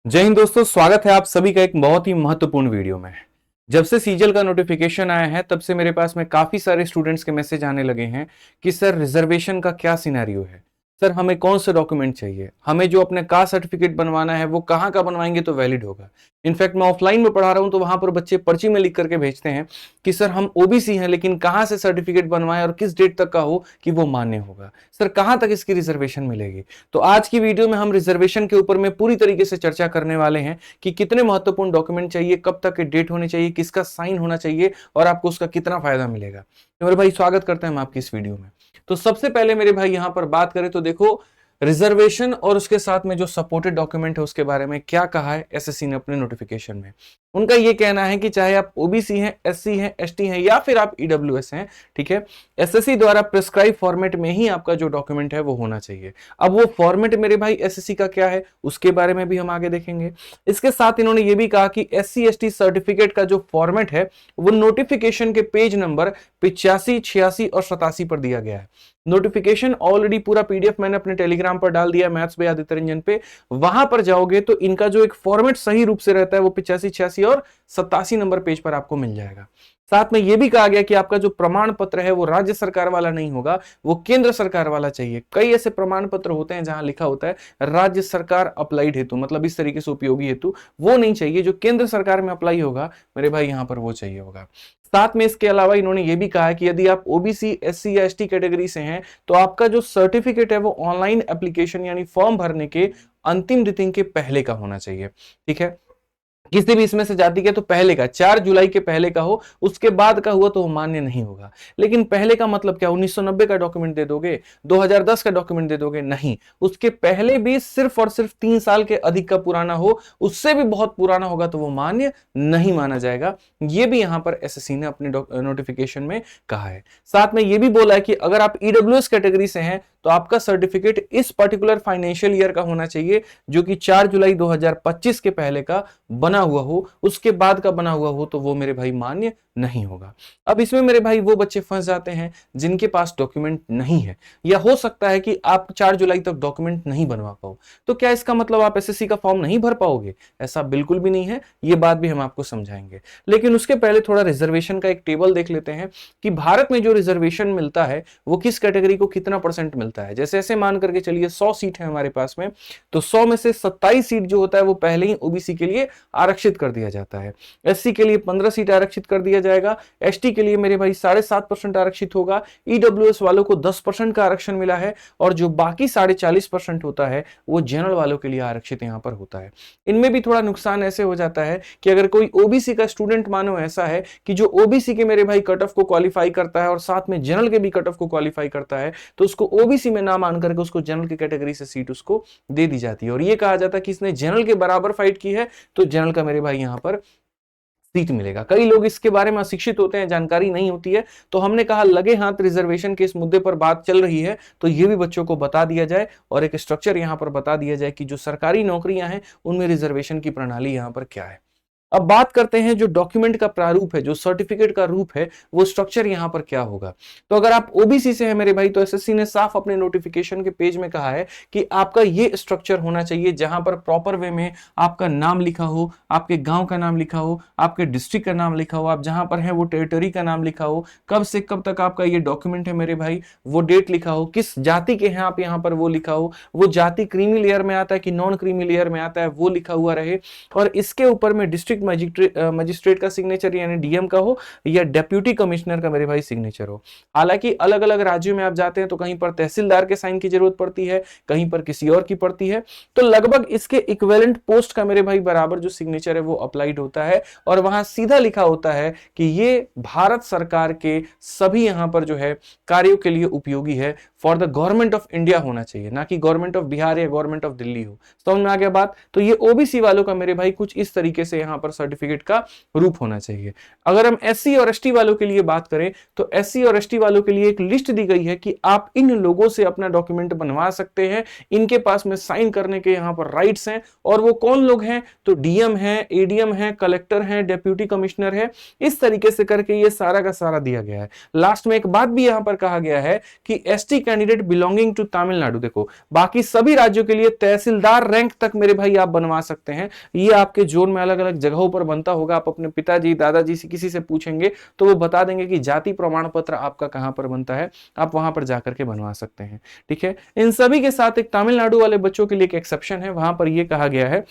जय हिंद दोस्तों, स्वागत है आप सभी का एक बहुत ही महत्वपूर्ण वीडियो में। जब से सीजल का नोटिफिकेशन आया है तब से मेरे पास में काफी सारे स्टूडेंट्स के मैसेज आने लगे हैं कि सर रिजर्वेशन का क्या सिनेरियो है, सर हमें कौन से डॉक्यूमेंट चाहिए, हमें जो अपने कास्ट सर्टिफिकेट बनवाना है वो कहाँ का बनवाएंगे तो वैलिड होगा। इनफैक्ट मैं ऑफलाइन में पढ़ा रहा हूं तो वहां पर बच्चे पर्ची में लिख करके भेजते हैं कि सर हम ओबीसी हैं लेकिन कहां से सर्टिफिकेट बनवाएं और किस डेट तक का हो कि वो मान्य होगा, सर कहां तक इसकी रिजर्वेशन मिलेगी। तो आज की वीडियो में हम रिजर्वेशन के ऊपर में पूरी तरीके से चर्चा करने वाले हैं कि कितने महत्वपूर्ण डॉक्यूमेंट चाहिए, कब तक के डेट होने चाहिए, किसका साइन होना चाहिए और आपको उसका कितना फायदा मिलेगा। तो मेरे भाई स्वागत करते हैं हम आपकी इस वीडियो में। तो सबसे पहले मेरे भाई यहां पर बात करें तो देखो रिजर्वेशन और उसके साथ में जो सपोर्टेड डॉक्यूमेंट है उसके बारे में क्या कहा है एसएससी ने अपने नोटिफिकेशन में। उनका यह कहना है कि चाहे आप ओबीसी हैं, एससी हैं, एसटी हैं या फिर आप ईडब्ल्यूएस हैं, ठीक है, एसएससी द्वारा प्रिस्क्राइब फॉर्मेट में ही आपका जो डॉक्यूमेंट है वो होना चाहिए। अब वो फॉर्मेट मेरे भाई एसएससी का क्या है उसके बारे में भी हम आगे देखेंगे। इसके साथ इन्होंने ये भी कहा कि एससी एसटी सर्टिफिकेट का जो फॉर्मेट है वो नोटिफिकेशन के पेज नंबर 85, 86 और 87 पर दिया गया है। नोटिफिकेशन ऑलरेडी पूरा पीडीएफ मैंने अपने टेलीग्राम पर डाल दिया, मैथ्स बाय आदित्य रंजन पे। वहां पर जाओगे तो इनका जो एक फॉर्मेट सही रूप से रहता है वो 85, 86 और 87 नंबर पेज पर आपको मिल जाएगा। साथ में यह भी कहा गया कि आपका जो प्रमाण पत्र है वो राज्य सरकार वाला नहीं होगा, वो केंद्र सरकार वाला चाहिए। कई ऐसे प्रमाण पत्र होते हैं जहां लिखा होता है राज्य सरकार अप्लाइड हेतु, मतलब इस तरीके से उपयोगी हेतु, वो नहीं चाहिए। जो केंद्र सरकार में अप्लाई होगा मेरे भाई यहां पर वो चाहिए होगा। साथ में इसके अलावा इन्होंने ये भी कहा है कि यदि आप ओबीसी, एससी या एसटी कैटेगरी से हैं तो आपका जो सर्टिफिकेट है वो ऑनलाइन एप्लीकेशन यानी फॉर्म भरने के अंतिम तिथि के पहले का होना चाहिए। ठीक है, किसी भी इसमें से जाति के तो पहले का 4 जुलाई के पहले का हो, उसके बाद का हुआ तो वो मान्य नहीं होगा। लेकिन पहले का मतलब क्या, 1990 का डॉक्यूमेंट दे दोगे, 2010 का डॉक्यूमेंट दे दोगे? नहीं, उसके पहले भी सिर्फ और सिर्फ 3 साल के अधिक का पुराना हो, उससे भी बहुत पुराना होगा तो वो मान्य नहीं माना जाएगा। ये भी यहां पर एसएससी ने अपने नोटिफिकेशन में कहा है। साथ में ये भी बोला है कि अगर आप ईडब्ल्यूएस कैटेगरी से हैं तो आपका सर्टिफिकेट इस पर्टिकुलर फाइनेंशियल ईयर का होना चाहिए जो कि 4 जुलाई 2025 के पहले का बना हुआ हो, उसके बाद का बना हुआ हो तो वो मेरे भाई मान्य नहीं होगा। अब इसमें मेरे भाई वो बच्चे फंस जाते हैं जिनके पास डॉक्यूमेंट नहीं है, या हो सकता है कि आप 4 जुलाई तक डॉक्यूमेंट नहीं बनवा पाओ। तो क्या इसका मतलब आप एसएससी का फॉर्म नहीं भर पाओगे? ऐसा बिल्कुल भी नहीं है, ये बात भी हम आपको समझाएंगे। लेकिन उसके पहले थोड़ा रिजर्वेशन का एक टेबल देख लेते हैं कि भारत में जो रिजर्वेशन मिलता है वो किस कैटेगरी को कितना परसेंट मिलता है। जैसे ऐसे मान करके चलिए 100 सीट है हमारे पास में, तो 100 में से 27 सीट जो होता है वो पहले ही ओबीसी के लिए आरक्षित कर दिया जाता है। एससी के लिए 15 सीट आरक्षित कर दिया जाएगा, एसटी के लिए मेरे भाई 7.5% आरक्षित होगा, ईडब्ल्यूएस वालों को 10% का आरक्षण मिला है और जो बाकी 40.5% होता है वो जनरल वालों के लिए आरक्षित यहां पर होता है। इनमें भी थोड़ा नुकसान ऐसे हो जाता है कि अगर कोई ओबीसी का स्टूडेंट मानो ऐसा है कि जो ओबीसी के मेरे भाई कट ऑफ को क्वालिफाई करता है और साथ में जनरल के भी कट ऑफ को क्वालिफाई करता है, तो उसको ओबीसी में ना मान करके उसको जनरल की कैटेगरी से सीट उसको दे दी जाती है और ये कहा जाता है कि इसने जनरल के बराबर फाइट की है तो जनरल का मेरे भाई यहां पर सीट मिलेगा। कई लोग इसके बारे में अशिक्षित होते हैं, जानकारी नहीं होती है, तो हमने कहा लगे हाथ रिजर्वेशन के इस मुद्दे पर बात चल रही है तो ये भी बच्चों को बता दिया जाए और एक स्ट्रक्चर यहां पर बता दिया जाए कि जो सरकारी नौकरियां हैं उनमें रिजर्वेशन की प्रणाली यहां पर क्या है। अब बात करते हैं जो डॉक्यूमेंट का प्रारूप है, जो सर्टिफिकेट का रूप है, वो स्ट्रक्चर यहां पर क्या होगा। तो अगर आप ओबीसी से हैं मेरे भाई तो एसएससी ने साफ अपने नोटिफिकेशन के पेज में कहा है कि आपका ये स्ट्रक्चर होना चाहिए जहां पर प्रॉपर वे में आपका नाम लिखा हो, आपके गांव का नाम लिखा हो, आपके डिस्ट्रिक्ट का नाम लिखा हो, आप जहां पर हैं वो टेरिटरी का नाम लिखा हो, कब से कब तक आपका ये डॉक्यूमेंट है मेरे भाई वो डेट लिखा हो, किस जाति के हैं आप यहां पर वो लिखा हो, वो जाति क्रीमी लेयर में आता है कि नॉन क्रीमी लेयर में आता है वो लिखा हुआ रहे, और इसके ऊपर में डिस्ट्रिक्ट मजिस्ट्रेट का सिग्नेचर यानी डीएम का हो या डेप्यूटी कमिश्नर का मेरे भाई सिग्नेचर हो। हालांकि अलग अलग राज्यों में आप जाते हैं तो कहीं पर तहसीलदार के साइन की जरूरत पड़ती है, कहीं पर किसी और की पड़ती है, तो लगभग इसके इक्विवेलेंट पोस्ट का मेरे भाई बराबर जो सिग्नेचर है वो अप्लाइड होता है और वहां सीधा लिखा होता है कि ये भारत सरकार के सभी यहां पर जो है कार्यों के लिए उपयोगी है, for the government of India होना चाहिए, ना कि गवर्नमेंट ऑफ बिहार या गवर्नमेंट ऑफ दिल्ली हो। समझ में आ गया बात। तो ये ओबीसी वालों का मेरे भाई कुछ इस तरीके से यहां पर सर्टिफिकेट का रूप होना चाहिए। अगर हम SC और ST वालों के लिए बात करें तो SC और ST वालों के लिए एक लिस्ट दी गई है कि आप इन लोगों से अपना डॉक्यूमेंट बनवा सकते हैं, इनके पास में साइन करने के यहां पर राइट्स हैं। और वो कौन लोग हैं? तो DM है, ADM है, कलेक्टर है, डेप्यूटी कमिश्नर है। इस तरीके से करके ये सारा का सारा दिया गया है। लास्ट में एक बात भी यहां पर कहा गया है कि ST candidate belonging to Tamil Nadu, देखो बाकी सभी राज्यों के लिए तहसीलदार रैंक तक मेरे भाई आप बनवा सकते हैं। ये आपके जोन में अलग अलग जगहों पर बनता होगा। आप अपने पिताजी, दादाजी से किसी से पूछेंगे तो वो बता देंगे कि जाति प्रमाण पत्र आपका कहां पर बनता है, आप वहां पर जाकर के बनवा सकते हैं। ठीक है, इन सभी के साथ एक तमिलनाडु वाले बच्चों के लिए एक एक्सेप्शन है। वहां पर यह कहा गया है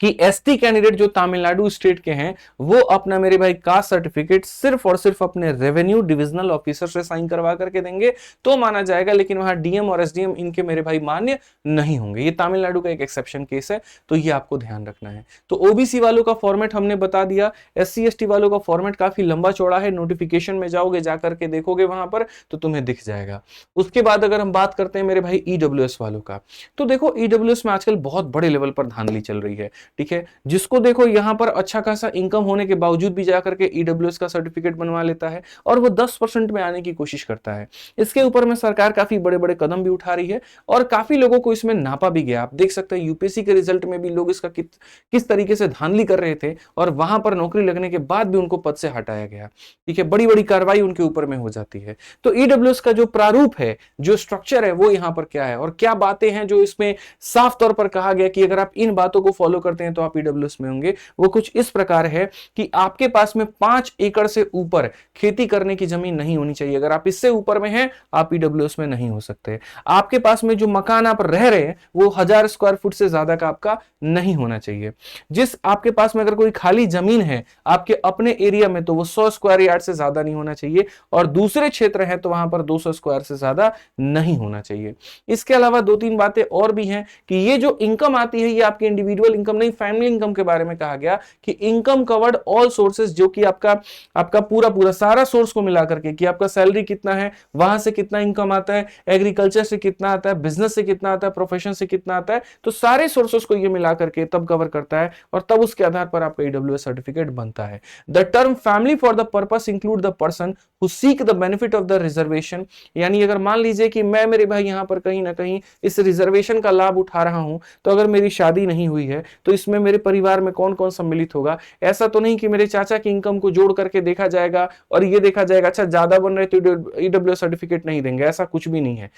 कि ST कैंडिडेट जो तमिलनाडु स्टेट के हैं वो अपना मेरे भाई कास्ट सर्टिफिकेट सिर्फ और सिर्फ अपने रेवेन्यू डिविजनल ऑफिसर से साइन करवा करके देंगे तो माना जाएगा, लेकिन वहां DM और SDM इनके मेरे भाई मान्य नहीं होंगे। ये तमिलनाडु का एक एक्सेप्शन केस है, तो ये आपको ध्यान रखना है। तो OBC वालों का फॉर्मेट हमने बता दिया, SC ST वालों का फॉर्मेट काफी लंबा चौड़ा है। नोटिफिकेशन में जाओगे, जाकर के देखोगे वहां पर तो तुम्हें दिख जाएगा। उसके बाद अगर हम बात करते हैं मेरे भाई EWS वालों का, तो देखो EWS में आजकल बहुत बड़े लेवल पर धांधली चल रही है। ठीक है, जिसको देखो यहां पर अच्छा खासा इनकम होने के बावजूद भी जाकर के EWS का सर्टिफिकेट बनवा लेता है और वो 10% में आने की कोशिश करता है। इसके ऊपर में सरकार काफी बड़े बड़े कदम भी उठा रही है और काफी लोगों को इसमें नापा भी गया। आप देख सकते हैं UPSC के रिजल्ट में भी लोग इसका किस तरीके से धांधली कर रहे थे और वहां पर नौकरी लगने के बाद भी उनको पद से हटाया गया। ठीक है, बड़ी बड़ी कार्रवाई उनके ऊपर में हो जाती है। तो EWS का जो प्रारूप है, जो स्ट्रक्चर है, वो यहां पर क्या है और क्या बातें हैं जो इसमें साफ तौर पर कहा गया कि अगर आप इन बातों को फॉलो करते हैं तो आप EWS में होंगे। वो कुछ इस प्रकार है कि आपके पास में 5 एकड़ से ऊपर खेती करने की जमीन नहीं होनी चाहिए। अगर आप इससे ऊपर में हैं, आप EWS में नहीं हो सकते। आपके पास में जो मकान आप रह रहे हैं वो 1000 स्क्वायर फुट से ज्यादा का आपका नहीं होना चाहिए। जिस आपके पास में अगर कोई खाली जमीन है आपके अपने एरिया में तो वो 100 स्क्वायर यार्ड से ज्यादा नहीं होना चाहिए और दूसरे क्षेत्र है तो वहां पर 200 स्क्वायर से ज्यादा नहीं होना चाहिए। इसके अलावा 2-3 बातें और भी हैं कि ये जो इनकम आती है ये आपकी इंडिविजुअल इनकम नहीं, फैमिली इनकम के बारे में कहा गया कि इनकम कवर्ड ऑल सोर्सेज, जो कि आपका पूरा सारा सोर्स को मिलाकर के कि आपका सैलरी कितना है, वहां से कितना इनकम आता है, एग्रीकल्चर से कितना आता है, बिजनेस से कितना आता है, प्रोफेशन से कितना आता है, तो सारे सोर्सेस को ये मिलाकर के तब कवर करता है और तब उसके आधार पर आपका EWS सर्टिफिकेट बनता है। The term family for the purpose include the person who seek the benefit of the reservation, यानी अगर मान लीजिए कि मैं मेरे भाई यहां पर कहीं ना कहीं इस रिजर्वेशन का लाभ उठा रहा हूं, तो अगर मेरी शादी नहीं हुई है तो इसमें मेरे परिवार में कौन कौन सम्मिलित होगा। ऐसा तो नहीं कि मेरे चाचा की इनकम को जोड़ करके देखा जाएगा और ये देखा जाएगा अच्छा ज्यादा बन रहे तो EWS सर्टिफिकेट नहीं देंगे, ऐसा कुछ भी नहीं है।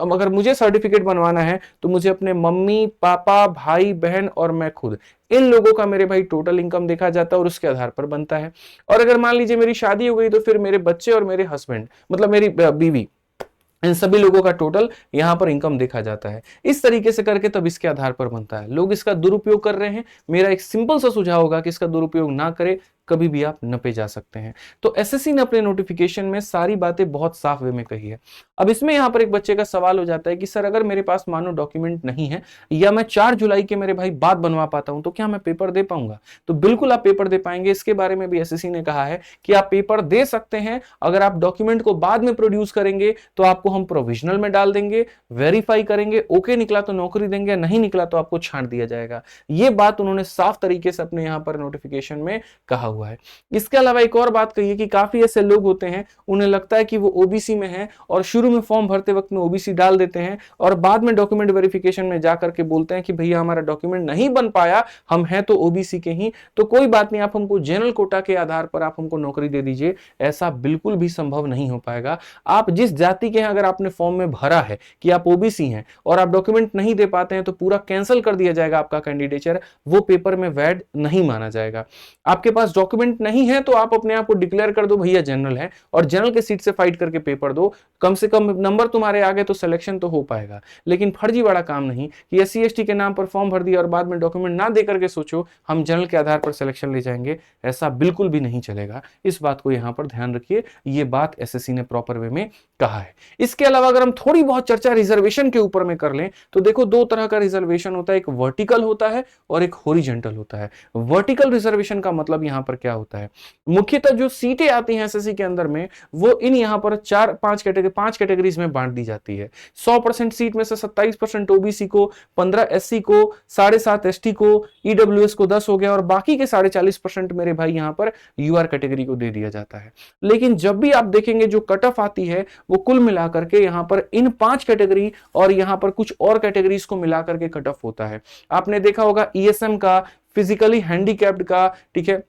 अगर मुझे सर्टिफिकेट बनवाना है तो मुझे अपने मम्मी पापा भाई बहन और मैं खुद, इन लोगों का मेरे भाई टोटल इनकम देखा जाता है और उसके आधार पर बनता है। और अगर मान लीजिए मेरी शादी हो गई तो फिर मेरे बच्चे और मेरे हस्बैंड, मतलब मेरी बीवी, इन सभी लोगों का टोटल यहां पर इनकम देखा जाता है। इस तरीके से करके तब इसके आधार पर बनता है। लोग इसका दुरुपयोग कर रहे हैं, मेरा एक सिंपल सा सुझाव होगा कि इसका दुरुपयोग ना करें, कभी भी आप नपे जा सकते हैं। तो SSC ने अपने नोटिफिकेशन में सारी बातें बहुत साफ वे में कही है। अब इसमें यहां पर एक बच्चे का सवाल हो जाता है कि सर अगर मेरे पास मानो डॉक्यूमेंट नहीं है या मैं 4 जुलाई के मेरे भाई बाद बनवा पाता हूं तो क्या मैं पेपर दे पाऊंगा? तो बिल्कुल आप पेपर दे पाएंगे। इसके बारे में भी SSC ने कहा है कि आप पेपर दे सकते हैं। अगर आप डॉक्यूमेंट को बाद में प्रोड्यूस करेंगे तो आपको हम प्रोविजनल में डाल देंगे, वेरीफाई करेंगे, ओके निकला तो नौकरी देंगे, नहीं निकला तो आपको छांट दिया जाएगा। यह बात उन्होंने साफ तरीके से अपने यहां पर नोटिफिकेशन में कहा हुआ है। इसके अलावा एक और बात कही है कि काफी ऐसे लोग होते हैं, उन्हें लगता है कि वो OBC में है और शुरू में फॉर्म भरते वक्त में OBC डाल देते हैं और बाद में डॉक्यूमेंट वेरिफिकेशन में जाकर के बोलते हैं कि भैया हमारा डॉक्यूमेंट नहीं बन पाया, हम हैं तो OBC के ही, तो कोई बात नहीं, आप हमको जनरल कोटा के आधार पर आप हमको नौकरी दे दीजिए। ऐसा बिल्कुल भी संभव नहीं हो पाएगा। आप जिस जाति के हैं, अगर आपने फॉर्म में भरा है कि आप OBC हैं और आप डॉक्यूमेंट नहीं दे पाते हैं तो पूरा कैंसिल कर दिया जाएगा आपका कैंडिडेचर, वो पेपर में वैलिड नहीं माना जाएगा। आपके पास डॉक्यूमेंट नहीं है तो आप अपने आप को डिक्लेयर कर दो भैया जनरल है और जनरल के सीट से फाइट करके पेपर दो, कम से कम नंबर तुम्हारे आ गए तो सिलेक्शन तो हो पाएगा। लेकिन फर्जीवाड़ा काम नहीं कि SC ST के नाम पर फॉर्म भर दिया और बाद में डॉक्यूमेंट ना दे करके सोचो हम जनरल के आधार पर सिलेक्शन ले जाएंगे, ऐसा बिल्कुल भी नहीं चलेगा। इस बात को यहां पर ध्यान रखिए, ये बात SSC ने प्रॉपर वे में कहा है। इसके अलावा अगर हम थोड़ी बहुत चर्चा रिजर्वेशन के ऊपर में कर लें तो देखो 2 तरह का रिजर्वेशन होता है, एक वर्टिकल होता है और एक हॉरिजॉन्टल होता है। वर्टिकल रिजर्वेशन का मतलब यहां पर पर क्या होता है। मुख्यतः जो सीटें आती हैं एसएससी के अंदर में वो इन यहाँ पर 5 कैटेगरीज में बांट दी जाती है। 100% सीट में से 27% ओबीसी को, 15 एससी को, 7.5 एसटी को, ईडब्ल्यूएस को 10 हो गया और बाकी के 40% मेरे भाई यहाँ पर यूआर कैटेगरी को दे दिया जाता है। लेकिन जब भी आप देखेंगे जो कट ऑफ आती है वो कुल मिलाकर के यहाँ पर इन 5 कैटेगरी और यहाँ पर कुछ और कैटेगरीज को मिलाकर के कट ऑफ होता है। आपने देखा होगा ईएसएम का, फिजिकली हैंडीकैप्ड का, ठीक है,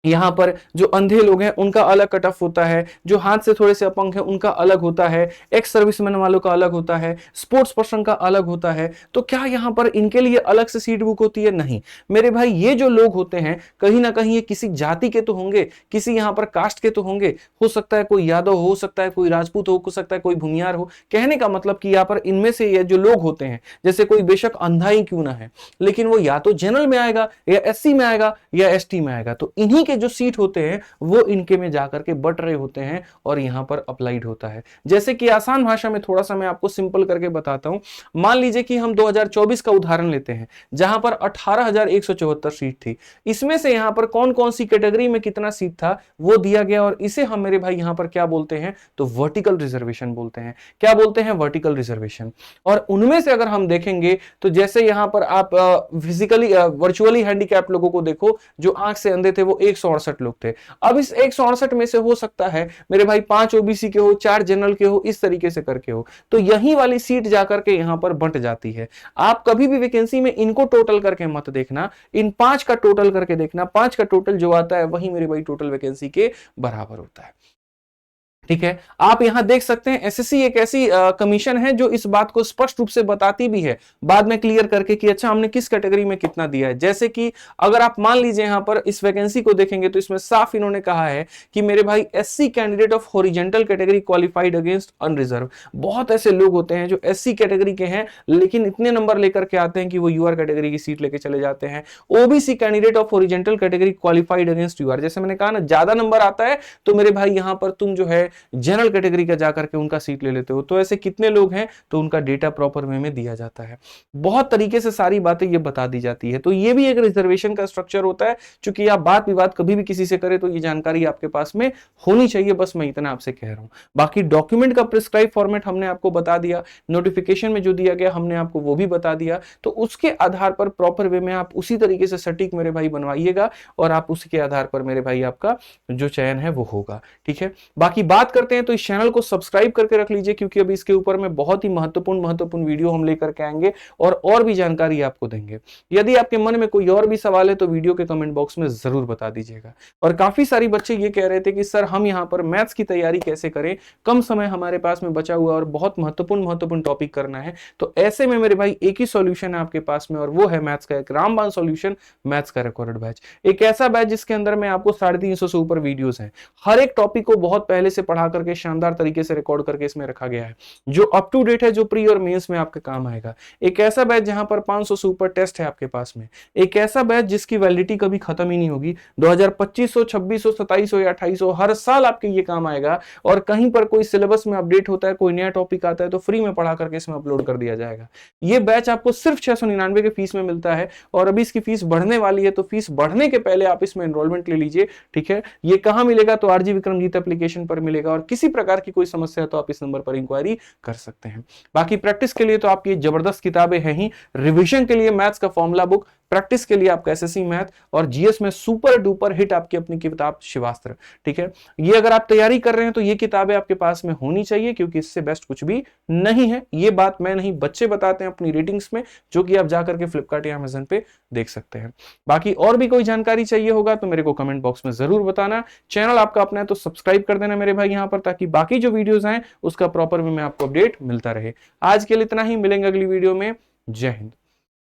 यहां पर जो अंधे लोग हैं उनका अलग कट ऑफ होता है, जो हाथ से थोड़े से अपंग हैं उनका अलग होता है, एक्स सर्विसमैन वालों का अलग होता है, स्पोर्ट्स पर्सन का अलग होता है। तो क्या यहां पर इनके लिए अलग से सीट बुक होती है? नहीं मेरे भाई, ये जो लोग होते हैं कहीं ना कहीं ये किसी जाति के तो होंगे, किसी यहां पर कास्ट के तो होंगे। हो सकता है कोई यादव हो सकता है कोई राजपूत हो सकता है कोई भूमियार हो। कहने का मतलब कि यहाँ पर इनमें से ये जो लोग होते हैं, जैसे कोई बेशक अंधा ही क्यों ना है, लेकिन वो या तो जनरल में आएगा या एससी में आएगा या एसटी में आएगा, तो इन्हीं के जो सीट होते हैं वो इनके में जाकर के बट रहे होते हैं और यहां पर अप्लाइड होता है। जैसे कि आसान भाषा में थोड़ा सा मैं आपको सिंपल करके बताता हूं। मान लीजिए कि हम 2024 का उदाहरण लेते हैं जहां पर 18,174 सीट थी। इसमें से यहां पर कौन कौन सी कैटेगरी में कितना सीट था वो दिया गया और इसे हम मेरे भाई यहां पर क्या बोलते हैं, तो वर्टिकल रिजर्वेशन बोलते हैं। क्या बोलते हैं? Vertical reservation. और उनमें से अगर हम देखेंगे तो जैसे यहां पर आप फिजिकली वर्चुअली हैंडीकैप लोगों को देखो, जो आंख से अंधे थे वो 168 लोग थे। अब इस 168 में से हो सकता है मेरे भाई 5 ओबीसी के हो, 4 जनरल के हो, इस तरीके से करके हो, तो यही वाली सीट जाकर के यहां पर बंट जाती है। आप कभी भी वैकेंसी में इनको टोटल करके मत देखना, इन 5 का टोटल करके देखना। 5 का टोटल जो आता है वही मेरे भाई टोटल वैकेंसी के बराबर होता है। ठीक है, आप यहां देख सकते हैं एसएससी एक ऐसी कमीशन है जो इस बात को स्पष्ट रूप से बताती भी है बाद में क्लियर करके कि अच्छा हमने किस कैटेगरी में कितना दिया है। जैसे कि अगर आप मान लीजिए यहां पर इस वैकेंसी को देखेंगे तो इसमें साफ इन्होंने कहा है कि मेरे भाई SC candidate of horizontal category qualified against unreserved. बहुत ऐसे लोग होते हैं जो एससी कैटेगरी के हैं लेकिन इतने नंबर लेकर के आते हैं कि वो यूआर कैटेगरी की सीट लेके चले जाते हैं। OBC candidate of horizontal category qualified against UR, जैसे मैंने कहा ना ज्यादा नंबर आता है तो मेरे भाई यहां पर तुम जो है जनरल कैटेगरी का जाकर के उनका सीट ले लेते हो। तो ऐसे कितने लोग हैं तो उनका डेटा प्रॉपर वे में दिया जाता है। बहुत तरीके से सारी बातें ये बता दी जाती है। तो ये भी एक रिजर्वेशन का स्ट्रक्चर होता है। चूंकि आप बात विवाद कभी भी किसी से करें तो ये जानकारी आपके पास में होनी चाहिए, बस मैं इतना आपसे कह रहा हूं। बाकी डॉक्यूमेंट का प्रिस्क्राइब फॉर्मेट हमने आपको बता दिया, नोटिफिकेशन में जो दिया गया हमने आपको वो भी बता दिया। तो उसके आधार पर प्रॉपर वे में आप उसी तरीके से सटीक मेरे भाई बनवाइएगा और आप उसके आधार पर मेरे भाई आपका जो चयन है वो होगा। ठीक है, बाकी बात करते हैं तो इस चैनल को सब्सक्राइब करके रख लीजिए क्योंकि अभी इसके ऊपर में बहुत ही महत्वपूर्ण वीडियो हम लेकर के आएंगे और भी जानकारी आपको देंगे। यदि आपके मन में कोई और भी सवाल है तो वीडियो के कमेंट बॉक्स में जरूर बता दीजिएगा। और काफी सारी बच्चे ये कह रहे थे कि सर हम यहाँ पर मैथ्स की तैयारी कैसे करें, कम समय हमारे पास में बचा हुआ और बहुत महत्वपूर्ण टॉपिक करना है। तो ऐसे में मेरे भाई एक ही सॉल्यूशन है आपके पास में और वो है मैथ्स का एक रामबाण सॉल्यूशन, मैथ्स का रिकॉर्डेड बैच। एक ऐसा बैच जिसके अंदर में आपको 350 से ऊपर वीडियोस हैं। हर एक टॉपिक को बहुत पहले से पढ़ा करके शानदार तरीके से रिकॉर्ड करके इसमें रखा गया है जो अप टू डेट है, जो प्री और मेंस में आपके काम आएगा। एक ऐसा बैच जहां पर 500 से ऊपर टेस्ट है आपके पास में। एक ऐसा बैच जिसकी वैलिडिटी कभी खत्म ही नहीं होगी। 2025 हो, 26 हो, 27 हो या 28 हो, हर साल आपके ये काम आएगा। और कहीं पर कोई सिलेबस में अपडेट होता है, कोई नया टॉपिक आता है तो फ्री में पढ़ा करके इसमें अपलोड कर दिया जाएगा। ये बैच आपको सिर्फ 699 के फीस में मिलता है और अभी इसकी फीस बढ़ने वाली है, तो फीस बढ़ने के पहले आप इसमें एनरोलमेंट ले लीजिए। ठीक है, ये कहां मिलेगा तो आरजी विक्रमजीत एप्लीकेशन पर मिलेगा और किसी प्रकार की कोई समस्या है तो आप इस नंबर पर इंक्वायरी कर सकते हैं। बाकी प्रैक्टिस के लिए तो आपकी जबरदस्त किताबें हैं ही। रिवीजन के लिए मैथ्स का फॉर्मूला बुक, प्रैक्टिस के लिए आपका एसएससी मैथ और जीएस में सुपर डुपर हिट आपकी अपनी किताब शिवास्त्र। ठीक है, ये अगर आप तैयारी कर रहे हैं तो ये किताबें आपके पास में होनी चाहिए क्योंकि इससे बेस्ट कुछ भी नहीं है। ये बात मैं नहीं, बच्चे बताते हैं अपनी रेटिंग्स में, जो कि आप जाकर के फ्लिपकार्ट या अमेजन पे देख सकते हैं। बाकी और भी कोई जानकारी चाहिए होगा तो मेरे को कमेंट बॉक्स में जरूर बताना। चैनल आपका अपना है तो सब्सक्राइब कर देना मेरे भाई यहाँ पर, ताकि बाकी जो वीडियोस हैं उसका प्रॉपर वे में आपको अपडेट मिलता रहे। आज के लिए इतना ही, मिलेंगे अगली वीडियो में। जय हिंद।